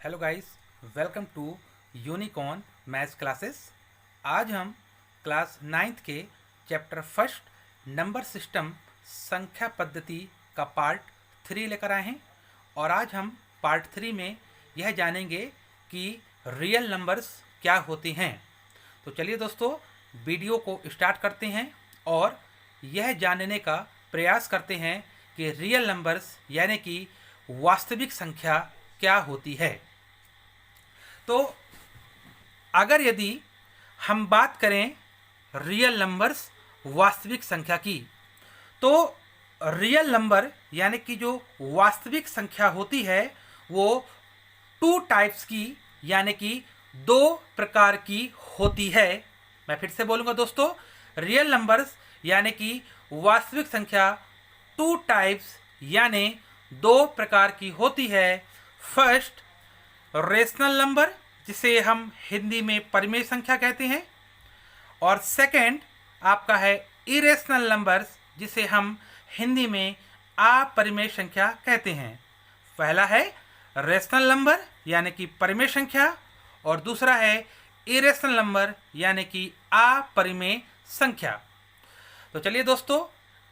Hello guys, welcome to Unicorn Maths classes. आज हम class 9th के चैप्टर फर्स्ट नंबर सिस्टम संख्या पद्धति का पार्ट 3 लेकर आए हैं। और आज हम पार्ट 3 में यह जानेंगे कि रियल नंबर्स क्या होते हैं। तो चलिए दोस्तों, वीडियो को स्टार्ट करते हैं और यह जानने का प्रयास करते हैं कि रियल नंबर्स यानी कि वास्तविक संख्या क्या होती है। तो अगर यदि हम बात करें रियल नंबर्स वास्तविक संख्या की, तो रियल नंबर यानी कि जो वास्तविक संख्या होती है वो टू टाइप्स की यानी कि दो प्रकार की होती है। मैं फिर से बोलूँगा दोस्तों, रियल नंबर्स यानी कि वास्तविक संख्या टू टाइप्स यानी दो प्रकार की होती है। फर्स्ट, रेशनल नंबर जिसे हम हिंदी में परिमेय संख्या कहते हैं, और सेकंड आपका है इरेशनल नंबर्स जिसे हम हिंदी में अपरिमेय संख्या कहते हैं। पहला है रेशनल नंबर यानी कि परिमेय संख्या और दूसरा है इरेशनल नंबर यानी कि अपरिमेय संख्या। तो चलिए दोस्तों,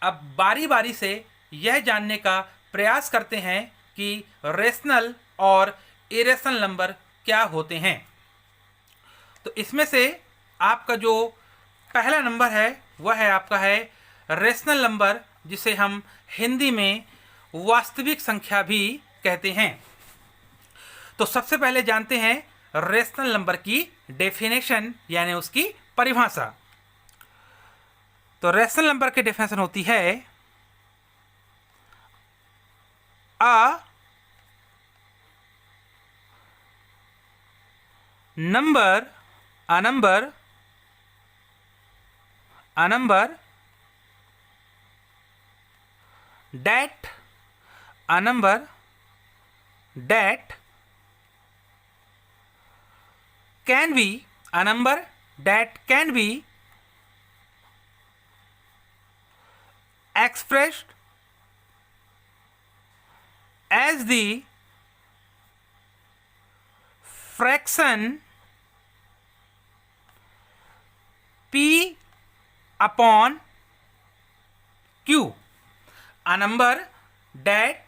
अब बारी बारी से यह जानने का प्रयास करते हैं कि रेशनल और इरेशनल नंबर क्या होते हैं। तो इसमें से आपका जो पहला नंबर है वह है आपका है रेशनल नंबर जिसे हम हिंदी में वास्तविक संख्या भी कहते हैं। तो सबसे पहले जानते हैं रेशनल नंबर की डेफिनेशन यानी उसकी परिभाषा। तो रेशनल नंबर की डेफिनेशन होती है अ number a number that a number that can be a number that can be expressed as the fraction P upon Q. A number that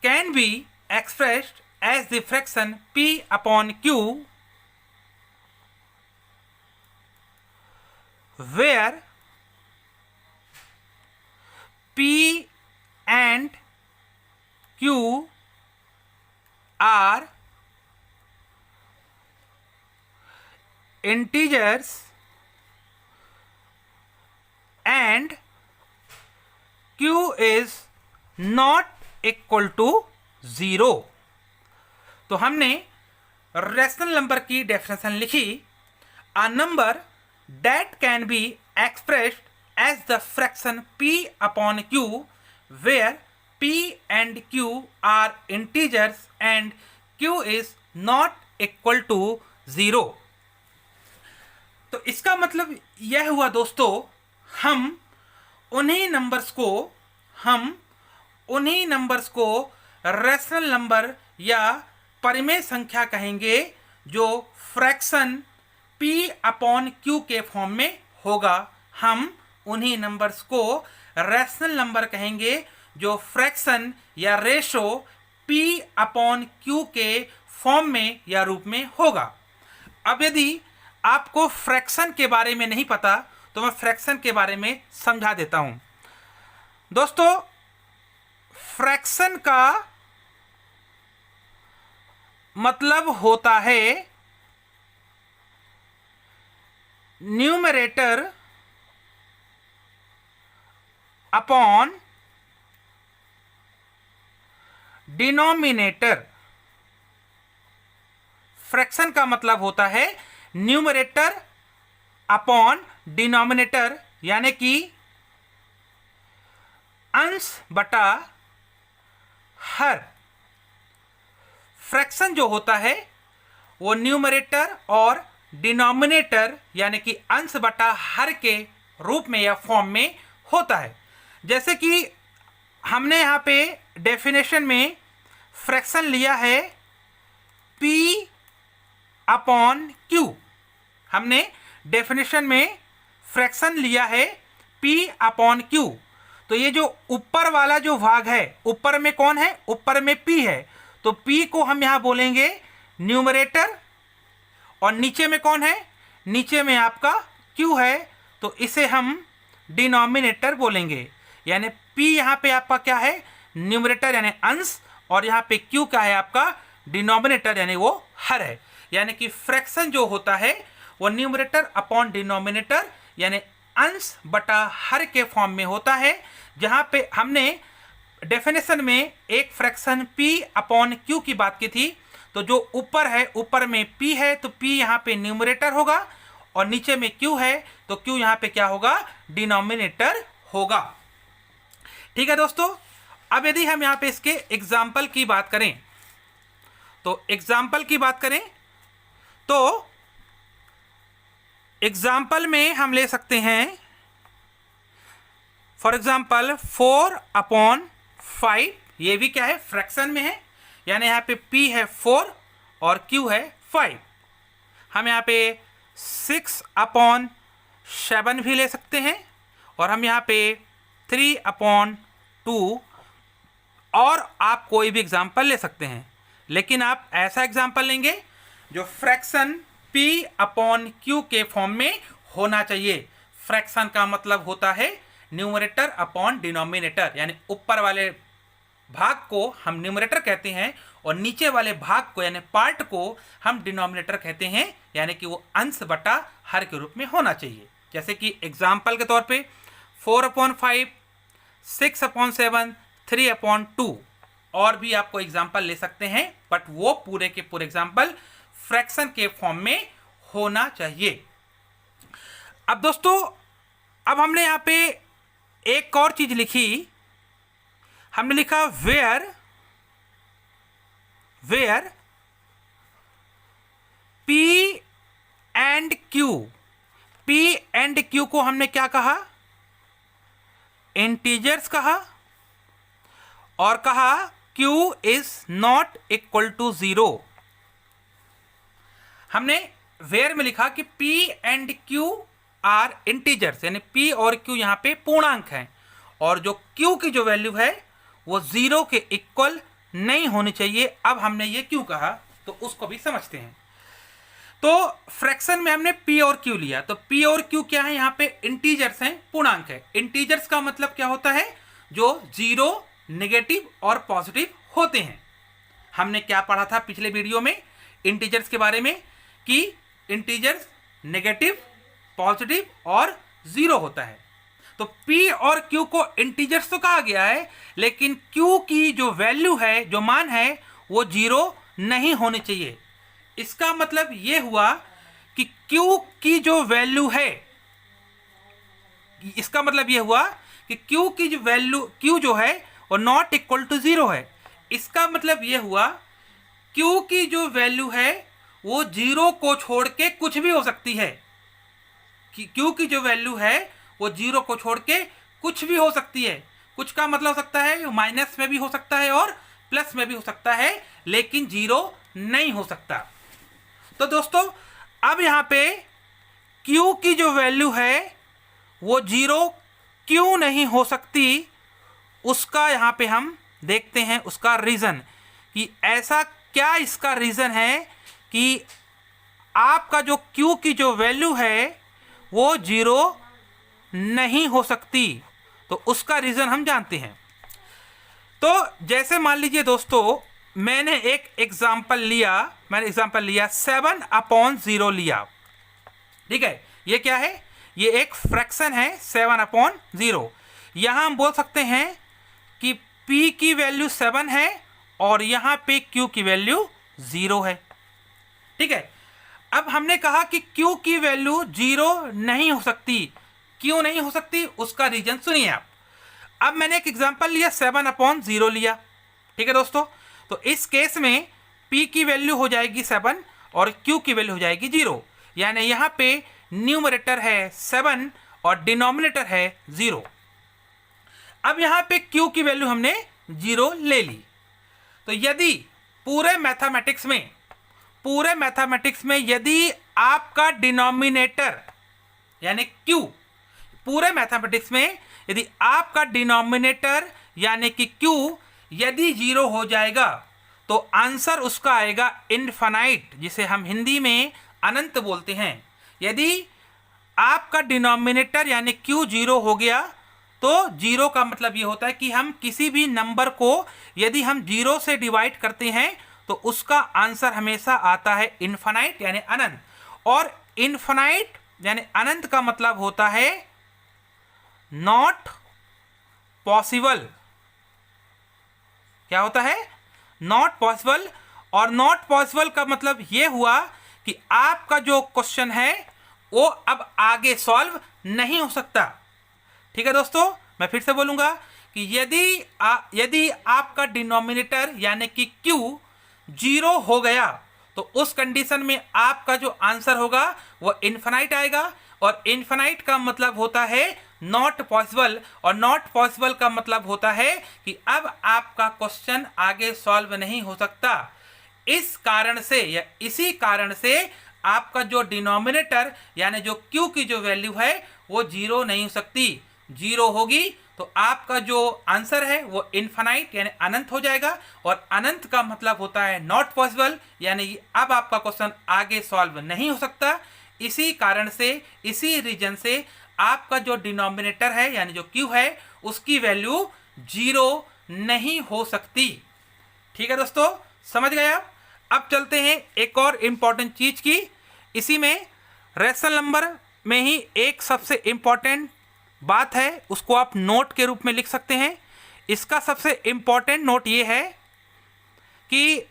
can be expressed as the fraction P upon Q where P and Q are integers and Q is not equal to 0। तो हमने rational number की definition लिखी, a number that can be expressed as the fraction P upon Q where P and Q are integers and Q is not equal to 0। तो इसका मतलब यह हुआ दोस्तों, हम उन्हीं नंबर्स को रेशनल नंबर या परिमेय संख्या कहेंगे जो फ्रैक्शन P अपॉन Q के फॉर्म में होगा। हम उन्हीं नंबर्स को रेशनल नंबर कहेंगे जो फ्रैक्शन या रेशो P अपॉन Q के फॉर्म में या रूप में होगा। अब यदि आपको फ्रैक्शन के बारे में नहीं पता तो मैं फ्रैक्शन के बारे में समझा देता हूं। दोस्तों, फ्रैक्शन का मतलब होता है न्यूमरेटर अपॉन डिनोमिनेटर। फ्रैक्शन का मतलब होता है न्यूमरेटर अपॉन डिनोमिनेटर यानी कि अंश बटा हर। फ्रैक्शन जो होता है वो न्यूमरेटर और डिनोमिनेटर यानी कि अंश बटा हर के रूप में या फॉर्म में होता है। जैसे कि हमने यहाँ पे डेफिनेशन में फ्रैक्शन लिया है P अपॉन Q। हमने डेफिनेशन में फ्रैक्शन लिया है P अपॉन Q। तो ये जो ऊपर वाला जो भाग है, ऊपर में कौन है? ऊपर में P है, तो P को हम यहां बोलेंगे न्यूमरेटर, और नीचे में कौन है? नीचे में आपका Q है, तो इसे हम डिनोमिनेटर बोलेंगे। यानी P यहाँ पे आपका क्या है? न्यूमरेटर यानी अंश, और यहाँ पे Q क्या है? आपका डिनोमिनेटर यानी वो हर है। यानी कि फ्रैक्शन जो होता है वो न्यूमरेटर अपॉन डिनोमिनेटर यानी अंश बटा हर के फॉर्म में होता है। जहाँ पे हमने डेफिनेशन में एक फ्रैक्शन P अपॉन Q की बात की थी, तो जो ऊपर है, ऊपर में P है, तो P यहाँ पे न्यूमरेटर होगा, और नीचे में Q है, तो Q यहाँ पे क्या होगा? डिनोमिनेटर होगा। ठीक है दोस्तों। अब यदि हम यहाँ पे इसके एग्जाम्पल की बात करें, तो एग्जाम्पल की बात करें तो एग्जाम्पल में हम ले सकते हैं फॉर एग्जाम्पल 4 अपॉन 5। ये भी क्या है? फ्रैक्शन में है, यानी यहाँ पे P है 4 और Q है 5। हम यहाँ पे 6 अपॉन 7 भी ले सकते हैं, और हम यहाँ पे 3 अपॉन 2, और आप कोई भी एग्जाम्पल ले सकते हैं। लेकिन आप ऐसा एग्जाम्पल लेंगे जो फ्रैक्शन P अपॉन Q के फॉर्म में होना चाहिए। फ्रैक्शन का मतलब होता है न्यूमरेटर अपॉन डिनोमिनेटर, यानी ऊपर वाले भाग को हम न्यूमरेटर कहते हैं, और नीचे वाले भाग को यानी पार्ट को हम डिनोमिनेटर कहते हैं, यानी कि वो अंश बटा हर के रूप में होना चाहिए। जैसे कि एग्जाम्पल के तौर पे 4 अपॉन 5, 6 अपॉन 7, 3 अपॉन 2, और भी आपको एग्जाम्पल ले सकते हैं, बट वो पूरे के पूरे एग्जाम्पल फ्रैक्शन के फॉर्म में होना चाहिए। अब दोस्तों, अब हमने यहाँ पे एक और चीज लिखी। हमने लिखा where P and Q। P and Q को हमने क्या कहा? इंटीजर्स कहा, और कहा Q is not equal to 0। हमने वेयर में लिखा कि P and Q are integers, यानी P और Q यहाँ पे पूर्णांक हैं, और जो Q की जो वैल्यू है वो 0 के इक्वल नहीं होनी चाहिए। अब हमने ये क्यों कहा, तो उसको भी समझते हैं। तो फ्रैक्शन में हमने P और Q लिया, तो P और Q क्या है? यहाँ पे इंटीजर्स हैं, पूर्णांक है। इंटीजर्स का मतलब क्या होता है? जो 0, नेगेटिव और पॉजिटिव होते हैं। हमने क्या पढ़ा था पिछले वीडियो में इंटीजर्स के बारे में, कि इंटीजर्स नेगेटिव, पॉजिटिव और 0 होता है। तो P और Q को इंटीजर्स तो कहा गया है, लेकिन Q की जो वैल्यू है, जो मान है, वो 0 नहीं होनी चाहिए। इसका मतलब ये हुआ कि Q की जो वैल्यू है, इसका मतलब ये हुआ कि Q की जो वैल्यू, Q जो है वो नॉट इक्वल टू 0 है। इसका मतलब ये हुआ Q की जो वैल्यू है वो 0 को छोड़ के कुछ भी हो सकती है। कि Q की जो वैल्यू है वो 0 को छोड़ के कुछ भी हो सकती है। कुछ का मतलब हो सकता है माइनस में भी हो सकता है और प्लस में भी हो सकता है, लेकिन 0 नहीं हो सकता। तो दोस्तों, अब यहाँ पे Q की जो वैल्यू है वो 0 क्यों नहीं हो सकती, उसका यहाँ पे हम देखते हैं उसका रीज़न, कि ऐसा क्या इसका रीज़न है कि आपका जो Q की जो वैल्यू है वो 0 नहीं हो सकती। तो उसका रीज़न हम जानते हैं। तो जैसे मान लीजिए दोस्तों, मैंने एक एग्जाम्पल लिया 7 अपॉन 0 लिया। ठीक है, ये क्या है? ये एक फ्रैक्शन है 7 अपॉन 0। यहाँ हम बोल सकते हैं कि P की वैल्यू 7 है और यहाँ पे Q की वैल्यू 0 है। ठीक है, अब हमने कहा कि Q की वैल्यू 0 नहीं हो सकती। क्यों नहीं हो सकती, उसका रीजन सुनिए आप। अब मैंने एक एग्जांपल लिया 7 अपॉन 0 लिया। ठीक है दोस्तों, तो इस केस में P की वैल्यू हो जाएगी 7 और Q की वैल्यू हो जाएगी 0। यानी यहाँ पे न्यूमरेटर है 7 और डिनोमिनेटर है 0। अब यहाँ पे Q की वैल्यू हमने 0 ले ली। तो यदि पूरे मैथमेटिक्स में पूरे मैथमेटिक्स में यदि आपका डिनोमिनेटर यानी क्यू, पूरे मैथमेटिक्स में यदि आपका डिनोमिनेटर यानी कि क्यू यदि 0 हो जाएगा तो आंसर उसका आएगा इनफाइनाइट, जिसे हम हिंदी में अनंत बोलते हैं। यदि आपका डिनोमिनेटर यानी क्यू 0 हो गया तो 0 का मतलब ये होता है कि हम किसी भी नंबर को यदि हम 0 से डिवाइड करते हैं तो उसका आंसर हमेशा आता है इनफाइनाइट यानी अनंत। और इनफाइनाइट यानी अनंत का मतलब होता है नॉट पॉसिबल। क्या होता है? Not possible. और नॉट पॉसिबल का मतलब ये हुआ कि आपका जो क्वेश्चन है वो अब आगे सॉल्व नहीं हो सकता। ठीक है दोस्तों, मैं फिर से बोलूंगा कि यदि आपका डिनोमिनेटर यानी कि क्यू 0 हो गया तो उस कंडीशन में आपका जो आंसर होगा वो इनफाइनाइट आएगा। और इनफाइनाइट का मतलब होता है नॉट पॉसिबल, और नॉट पॉसिबल का मतलब होता है कि अब आपका क्वेश्चन आगे सॉल्व नहीं हो सकता। इस कारण से या इसी कारण से आपका जो डिनोमिनेटर यानी जो क्यू की जो वैल्यू है वो 0 नहीं हो सकती। 0 होगी तो आपका जो आंसर है वो इनफाइनाइट यानी अनंत हो जाएगा। और अनंत का मतलब होता है नॉट पॉसिबल, यानी अब आपका क्वेश्चन आगे सॉल्व नहीं हो सकता। इसी कारण से, इसी रीजन से आपका जो डिनोमिनेटर है यानी जो क्यू है उसकी वैल्यू 0 नहीं हो सकती। ठीक है दोस्तों, समझ गए आप? अब चलते हैं एक और इम्पॉर्टेंट चीज की। इसी में रेशनल नंबर में ही एक सबसे इम्पॉर्टेंट बात है, उसको आप नोट के रूप में लिख सकते हैं। इसका सबसे इम्पॉर्टेंट नोट ये है कि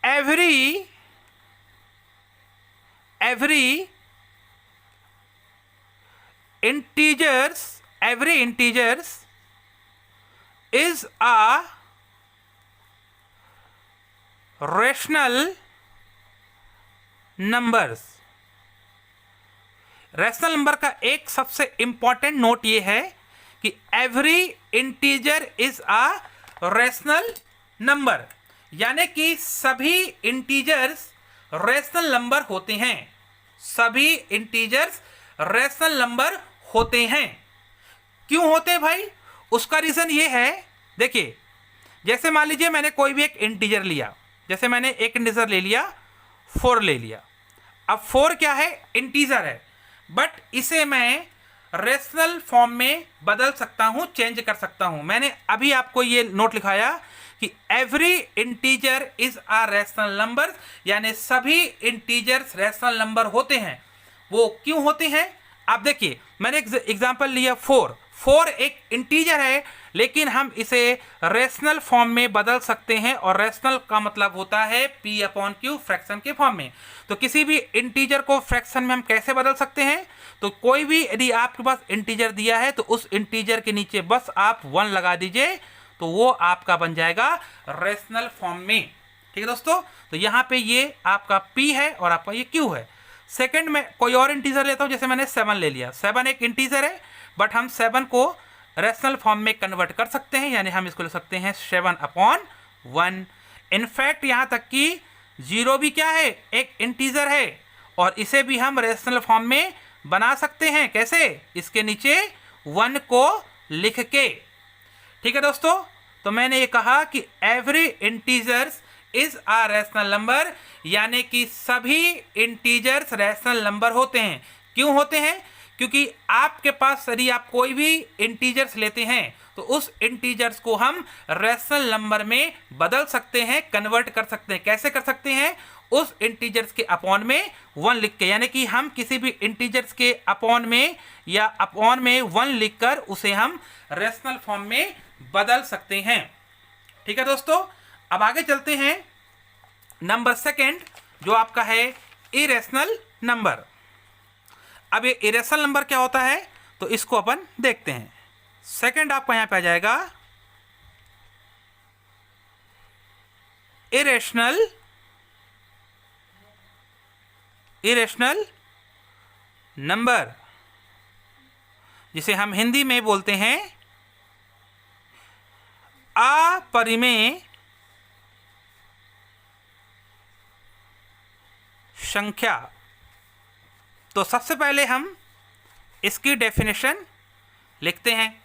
every integers is a rational numbers। Rational number का एक सबसे इंपॉर्टेंट नोट ये है कि every integer is a rational number, यानी कि सभी इंटीजर्स रैशनल नंबर होते हैं। सभी इंटीजर्स रैशनल नंबर होते हैं। क्यों होते हैं भाई? उसका रीजन ये है, देखिए जैसे मान लीजिए मैंने कोई भी एक इंटीजर लिया, जैसे मैंने एक इंटीजर ले लिया 4 ले लिया। अब 4 क्या है? इंटीजर है, बट इसे मैं रेशनल फॉर्म में बदल सकता हूं, चेंज कर सकता हूं। मैंने अभी आपको ये नोट लिखाया कि every integer is a rational number, यानी सभी इंटीजर्स रैशनल नंबर होते हैं। वो क्यों होते हैं? आप देखिए, मैंने एक एग्जांपल लिया 4 एक इंटीजर है, लेकिन हम इसे रेशनल फॉर्म में बदल सकते हैं। और रेशनल का मतलब होता है P/Q फ्रैक्शन के फॉर्म में। तो किसी भी इंटीजर को फ्रैक्शन में हम कैसे बदल सकते हैं? तो कोई भी यदि आपके पास इंटीजर दिया है तो उस इंटीजर के नीचे बस आप 1 लगा दीजिए, तो वो आपका बन जाएगा रेशनल फॉर्म में। ठीक है दोस्तों, तो यहाँ पे ये आपका P है और आपका ये Q है। सेकंड में कोई और इंटीजर लेता हूँ, जैसे मैंने 7 ले लिया। 7 एक इंटीजर है, बट हम 7 को रैशनल फॉर्म में कन्वर्ट कर सकते हैं, यानी हम इसको ले सकते हैं 7/1। इनफैक्ट यहाँ तक कि 0 भी क्या है? एक इंटीजर है, और इसे भी हम रैशनल फॉर्म में बना सकते हैं। कैसे? इसके नीचे 1 को लिख के। ठीक है दोस्तों, तो मैंने ये कहा कि every integers is a rational number, यानी कि सभी इंटीजर्स रैशनल नंबर होते हैं। क्यों होते हैं? क्योंकि आपके पास यदि आप कोई भी इंटीजर्स लेते हैं तो उस इंटीजर्स को हम रैशनल नंबर में बदल सकते हैं, कन्वर्ट कर सकते हैं। कैसे कर सकते हैं? उस इंटीजर्स के अपॉन में 1 लिख के, यानी कि हम किसी भी इंटीजर्स के अपॉन में या अपॉन में 1 लिखकर उसे हम रैशनल फॉर्म में बदल सकते हैं। ठीक है दोस्तों, अब आगे चलते हैं। नंबर सेकंड जो आपका है इरेशनल नंबर। अब ये इरेशनल नंबर क्या होता है तो इसको अपन देखते हैं। सेकंड आपका यहां पे आ जाएगा इरेशनल नंबर, जिसे हम हिंदी में बोलते हैं अपरिमेय संख्या। तो सबसे पहले हम इसकी डेफिनेशन लिखते हैं।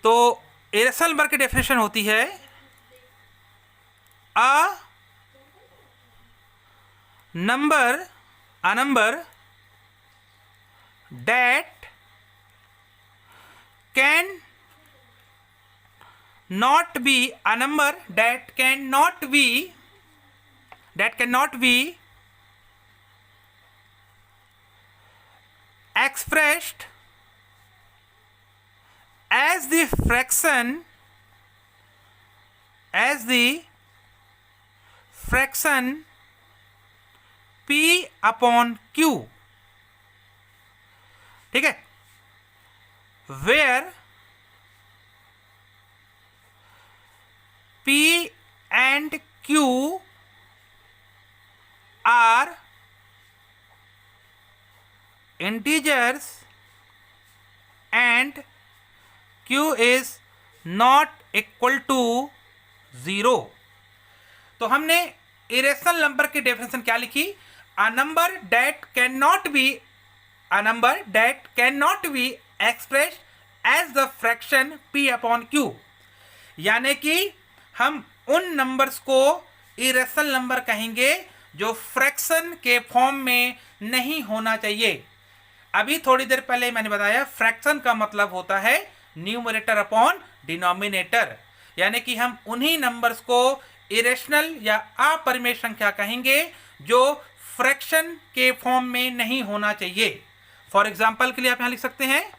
तो इरेशनल नंबर की डेफिनेशन होती है a number that can not be a number that cannot be expressed as the fraction p upon q, ठीक है, where p and q are integers and q is not equal to 0। तो हमने irrational number की definition क्या लिखी? A number that can not be expressed as the fraction p upon q, यानी कि हम उन नंबर्स को इरेशनल नंबर कहेंगे जो फ्रैक्शन के फॉर्म में नहीं होना चाहिए। अभी थोड़ी देर पहले मैंने बताया फ्रैक्शन का मतलब होता है न्यूमरेटर अपॉन डिनोमिनेटर, यानी कि हम उन्हीं नंबर्स को इरेशनल या अपरिमेय संख्या कहेंगे जो फ्रैक्शन के फॉर्म में नहीं होना चाहिए। फॉर एग्जाम्पल के लिए आप यहां लिख सकते हैं,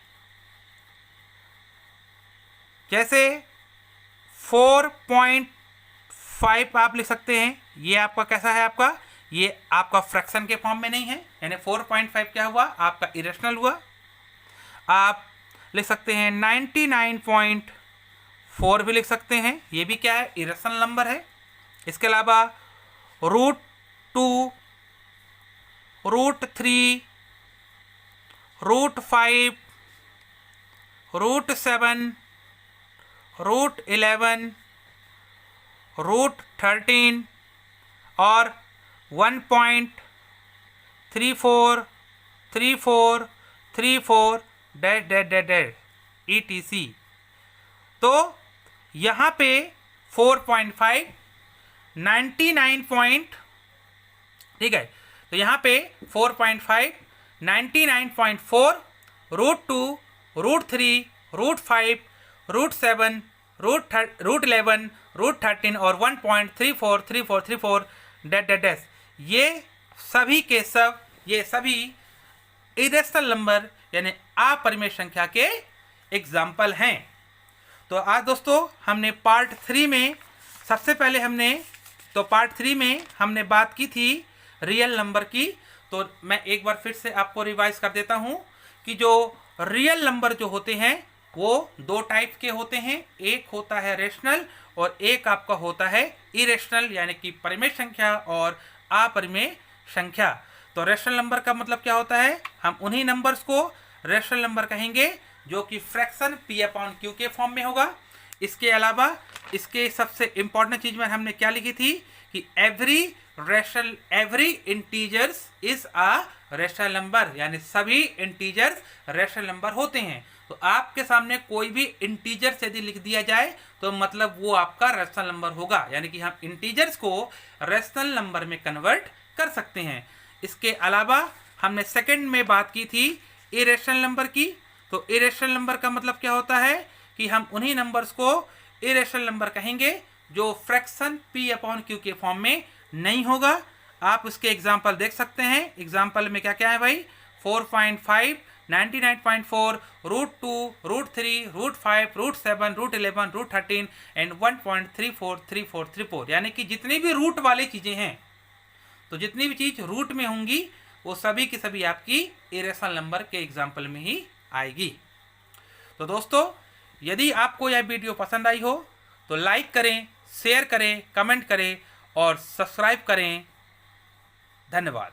जैसे 4.5 आप लिख सकते हैं। ये आपका कैसा है? आपका ये आपका फ्रैक्शन के फॉर्म में नहीं है, यानी 4.5 क्या हुआ? आपका इरेशनल हुआ। आप लिख सकते हैं 99.4 भी लिख सकते हैं, ये भी क्या है? इरेशनल नंबर है। इसके अलावा √2, √3, √5, √7, √11, √13 और 1.343434 etc। तो यहाँ पे 4.5 99 ठीक है, तो यहाँ पे 4.5 99.4 √2 √3 √5 √7 √11 √13 और 1.343434 ये सभी के सब ये सभी इरेशनल नंबर यानी अपरिमेय संख्या के एग्जाम्पल हैं। तो आज दोस्तों हमने पार्ट 3 में सबसे पहले पार्ट 3 में हमने बात की थी रियल नंबर की। तो मैं एक बार फिर से आपको रिवाइज कर देता हूं कि जो रियल नंबर जो होते हैं वो दो टाइप के होते हैं, एक होता है रेशनल और एक आपका होता है इरेशनल यानी कि परिमेय संख्या और अपरिमेय संख्या। तो रेशनल नंबर का मतलब क्या होता है? हम उन्हीं नंबर्स को रेशनल नंबर कहेंगे जो कि फ्रैक्शन p अपॉन q के फॉर्म में होगा। इसके अलावा इसके सबसे इंपॉर्टेंट चीज में हमने क्या लिखी थी कि every integers is a rational number, यानी सभी इंटीजर्स रेशनल नंबर होते हैं। तो आपके सामने कोई भी इंटीजर्स यदि लिख दिया जाए तो मतलब वो आपका रेशनल नंबर होगा, यानी कि हम इंटीजर्स को रेशनल नंबर में कन्वर्ट कर सकते हैं। इसके अलावा हमने सेकंड में बात की थी इरेशनल नंबर की। तो इरेशनल नंबर का मतलब क्या होता है कि हम उन्हीं नंबर्स को इरेशनल नंबर कहेंगे जो फ्रैक्शन p अपॉन q के फॉर्म में नहीं होगा। आप उसके एग्जाम्पल देख सकते हैं। एग्जाम्पल में क्या क्या है भाई? 4.5 99.4 √2 √3 √5 √7 √11 √13 एंड 1.343434, यानी कि जितनी भी रूट वाली चीज़ें हैं, तो जितनी भी चीज़ रूट में होंगी वो सभी की सभी आपकी इरेशनल नंबर के एग्जाम्पल में ही आएगी। तो दोस्तों यदि आपको यह वीडियो पसंद आई हो तो लाइक करें, शेयर करें, कमेंट करें और सब्सक्राइब करें। धन्यवाद।